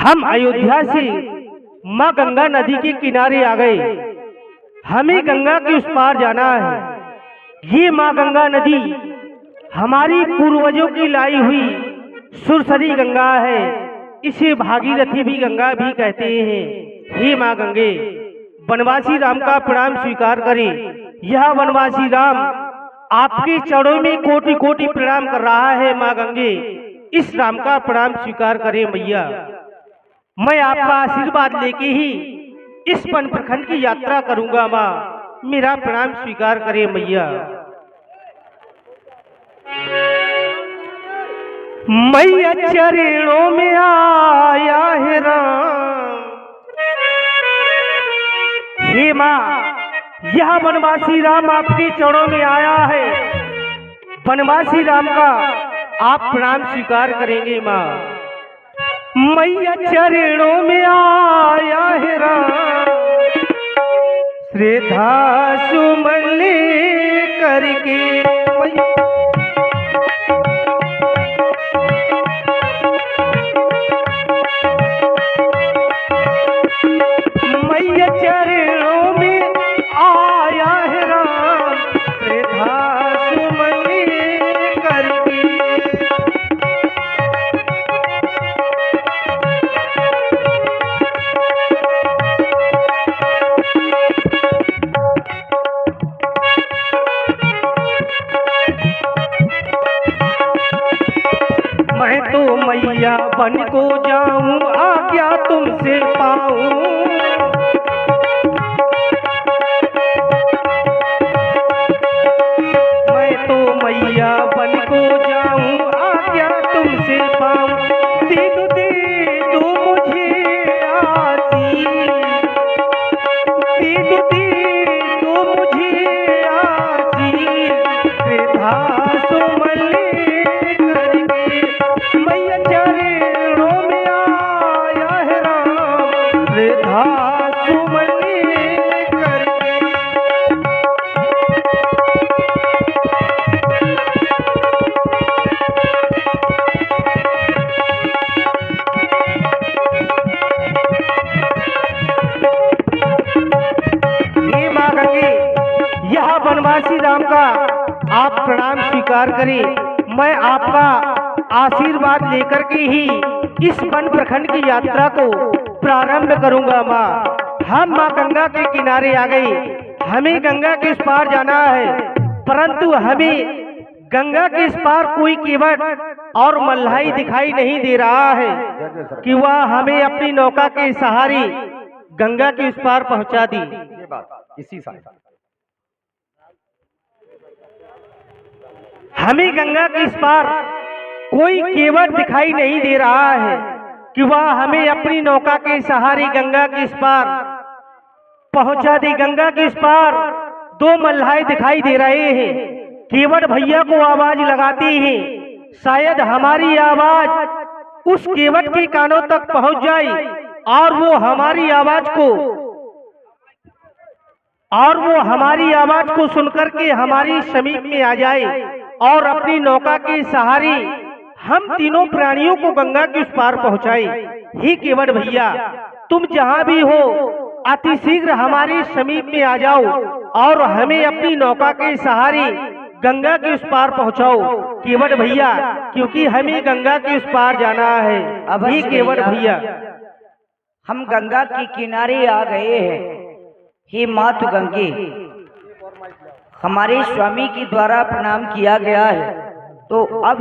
हम अयोध्या से माँ गंगा नदी के किनारे आ गए। हमें गंगा के उस पार जाना है। ये माँ गंगा नदी हमारी पूर्वजों की लाई हुई सुरसरी गंगा है। इसे भागीरथी भी गंगा भी कहते हैं। हे माँ गंगे, वनवासी राम का प्रणाम स्वीकार करें। यह वनवासी राम आपके चरणों में कोटि कोटि प्रणाम कर रहा है। माँ गंगे, इस राम का प्रणाम स्वीकार करें मैया। मैं आपका आशीर्वाद लेके ही इस वन प्रखंड की यात्रा करूंगा। माँ, मेरा प्रणाम स्वीकार करें मैया। मैया चरणों में आया है राम। हे माँ, यह वनवासी राम आपके चरणों में आया है। वनवासी राम का आप प्रणाम स्वीकार करेंगे माँ। मैया चरणों में आया है राम, श्रद्धा सुमन करके मैया चरणों में आया है राम, श्रद्धा सुमन करके। मैं तो मैया बन को जाऊं, आज्ञा तुमसे पाऊं। मैं तो मैया बन को जाऊं, आज्ञा तुमसे पाऊं। दे दो मुझे आशीष, दे दो मुझे आशीष, श्रद्धा सुमन करके। मैया चरणों में आया है राम, श्रद्धा सुमन करके। हे माँ गंगे, यह वनवासी राम का आप प्रणाम स्वीकार करें। मैं आपका आशीर्वाद लेकर के ही इस वन प्रखंड की यात्रा को प्रारंभ करूंगा। माँ, हम माँ गंगा के किनारे आ गए। हमें गंगा के इस पार जाना है, परंतु हमें गंगा के इस पार कोई केवट और मल्लाई दिखाई नहीं दे रहा है कि वह हमें अपनी नौका के सहारे गंगा के उस पार पहुंचा दी। ये बात इसी साल हमें गंगा के इस पार कोई केवट दिखाई नहीं दे रहा है कि वह हमें अपनी नौका के सहारे गंगा के इस पार पहुंचा दे। गंगा के इस पार दो मल्लाह दिखाई दे रहे हैं। केवट भैया को आवाज लगाते हैं, शायद हमारी आवाज उस केवट के कानों तक पहुंच जाए और वो हमारी आवाज को सुनकर के हमारी समीप में आ जाए और अपनी नौका के सहारे हम तीनों प्राणियों को गंगा के उस पार पहुंचाए। ही केवट भैया, तुम जहां भी हो अति शीघ्र हमारे समीप में आ जाओ और हमें अपनी नौका के सहारे गंगा के उस पार पहुंचाओ केवट भैया, क्योंकि हमें गंगा के उस पार जाना है। ही केवट भैया, हम गंगा के किनारे आ गए हैं। हे मातु गंगे, हमारे स्वामी के द्वारा प्रणाम किया गया है, तो अब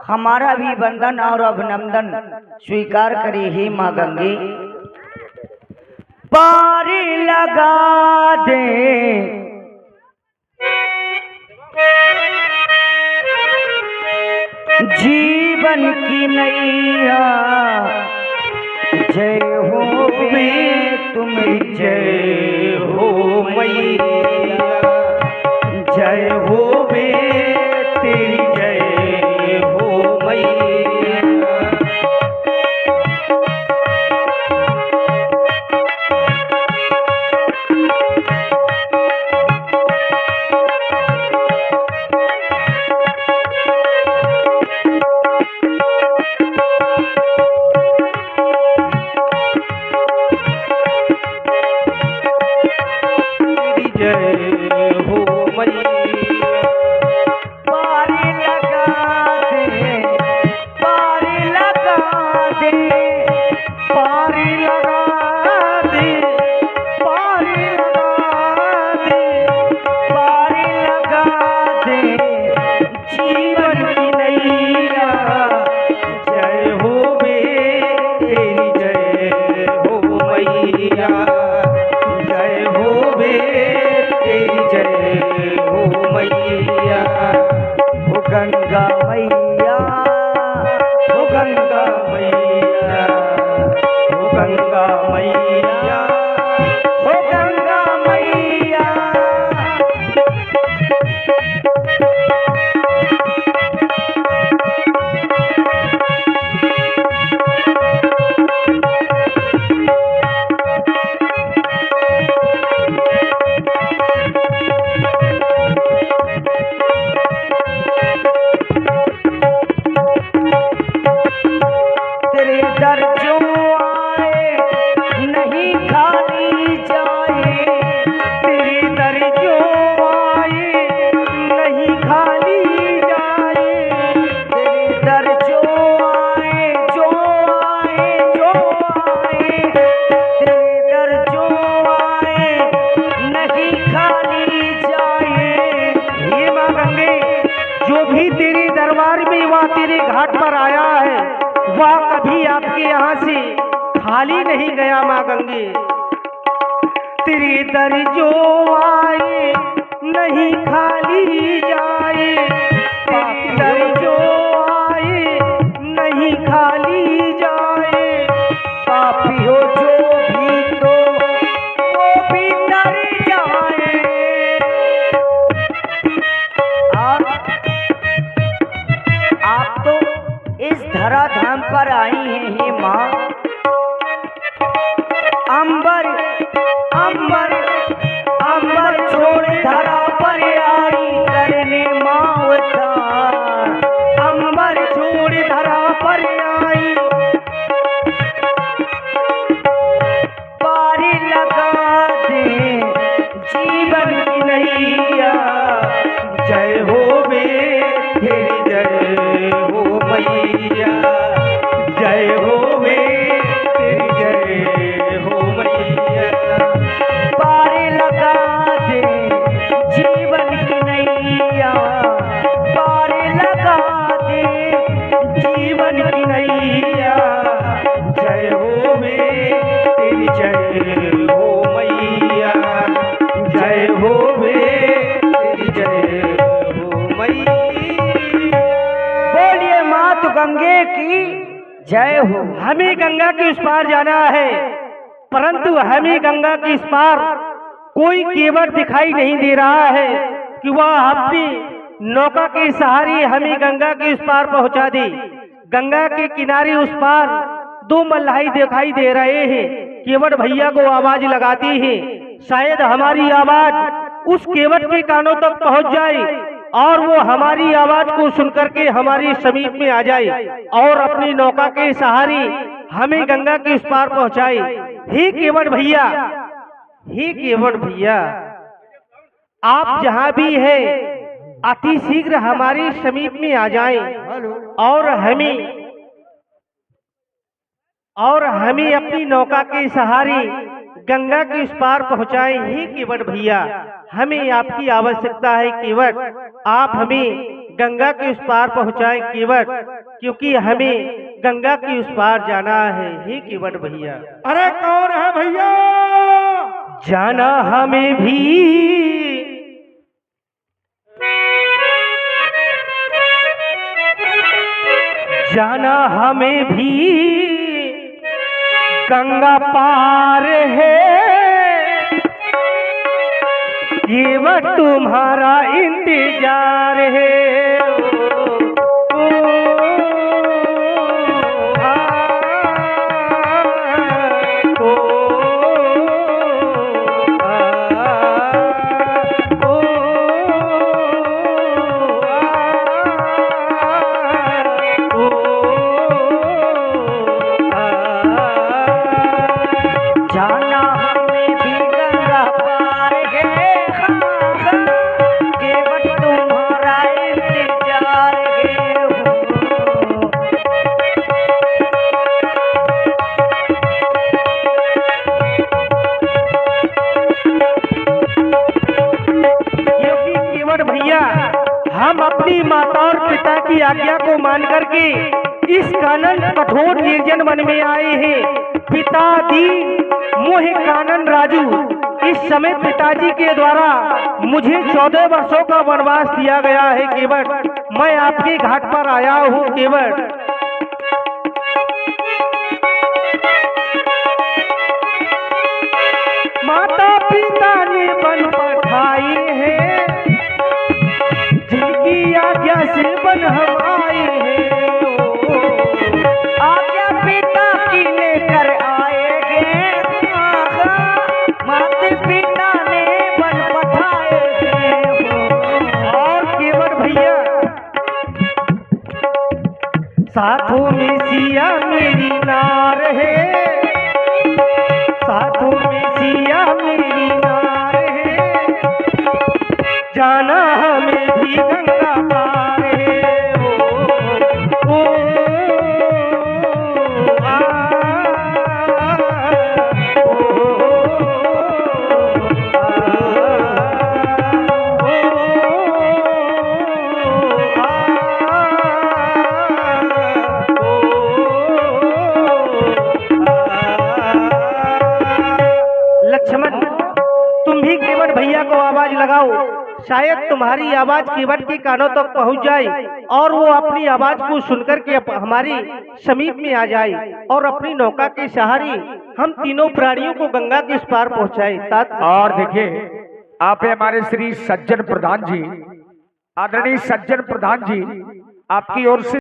हमारा भी वंदन और अभिनंदन स्वीकार करे। हे माँ गंगे, पार लगा दे जीवन की नैया, जय हो वे तुम, जय हो मैया, जय हो वे तेरी, जय हो मैया। दे, पारी लगा दे, पारी लगा दे, पारी लगा दे जीवन की नैया। जय हो बे तेरी जय हो मैया, जय हो बे तेरी जय हो मैया। हो गंगा मैया, हो गंगा मैया, हो गंगा मैया, हो गंगा मैया। तेरे दर जो आए नहीं खाली जाए, तेरे दर जो आए नहीं खाली जाए, तेरे दर जो आए, जो आए, जो आए, तेरे दर जो आए नहीं खाली जाए। हे माँ गंगे, जो भी तेरे दरबार में वह तेरे घाट पर आया है वह कभी आपके यहाँ से खाली नहीं गया माँ गंगे। तेरे दर जो आए नहीं खाली जाए, तेरे दर जो आए नहीं खाली जाए। पापी हो जो भी तो वो भी तर जाए। और आप तो इस धराधाम पर आई हैं हे माँ। अंबर अंबर अंबर छोड़ धरा पर आई करने माँ उद्धार। अंबर छोड़ धरा पर आई, पारी लगा दे जीवन की नैया। जय हो बे तेरी जय हो मैया, जय हो बे तेरी जय हो मैया। पारी लगा दे जीवन की नैया, पारी लगा दे जीवन की नैया। जय हो बे तेरी जय हो मैया, जय हो बे तेरी जय हो मैया। बोलिए मात गंगे की जय हो। हमें गंगा के उस पार जाना है, परंतु हमें गंगा के इस पार कोई केवट दिखाई नहीं दे रहा है कि वह अपनी नौका के सहारे हमें गंगा के उस पार पहुंचा दे। गंगा के किनारे उस पार दो मल्लाही दिखाई दे रहे हैं, केवट भैया को आवाज लगाती है। शायद हमारी आवाज उस केवट के कानों तक पहुंच जाए और वो हमारी आवाज को सुनकर के हमारे समीप में आ जाए और अपनी नौका के सहारे हमें गंगा के उस पार पहुंचाए। हे केवट भैया, हे केवट भैया, आप जहां भी है अति शीघ्र हमारे समीप में आ जाएं और हमें अपनी नौका के सहारे गंगा के उस पार पहुंचाएं। हे केवट भैया, हमें आपकी आवश्यकता है केवट, आप हमें गंगा के उस पार पहुंचाएं केवट, क्योंकि हमें गंगा के उस पार जाना है। हे केवट भैया। अरे कौन है भैया? जाना हमें भी, जाना हमें भी गंगा पार है, केवट तुम्हारा इंतजार है। ओ, आ, ओ, जाना हमें भी गंगा पार है, हाँ, हाँ, केवट तुम्हारा इंतजार आपकी आज्ञा को मान करके इस कानन कठोर निर्जन वन में आए हैं। पिता दीन मोह कानन राजू, इस समय पिताजी के द्वारा मुझे 14 वर्षों का वनवास दिया गया है। केवट, मैं आपके घाट पर आया हूँ केवट। माता पिता ने वन पठाई है, जिनकी आज्ञा से वन हम आए हैं। आज्ञा पिता की लेकर आएंगे, माता पिता ने वन पठाए हैं। और केवट भैया, साथों में सिया मेरी नार है, साथों में सिया मेरी नार है, जाना हमें भी गंगा पार है। ओ, ओ, आ, ओ, लक्ष्मण, तुम भी केवट भैया को आवाज लगाओ, शायद तुम्हारी आवाज केवट के कानों तक पहुंच जाए और वो अपनी आवाज को सुनकर के हमारी समीप में आ जाए और अपनी नौका के सहारे हम तीनों प्राणियों को गंगा के उस पार पहुंचाए। तात और देखिए, आप हमारे श्री सज्जन प्रधान जी, आदरणीय सज्जन प्रधान जी, आपकी ओर से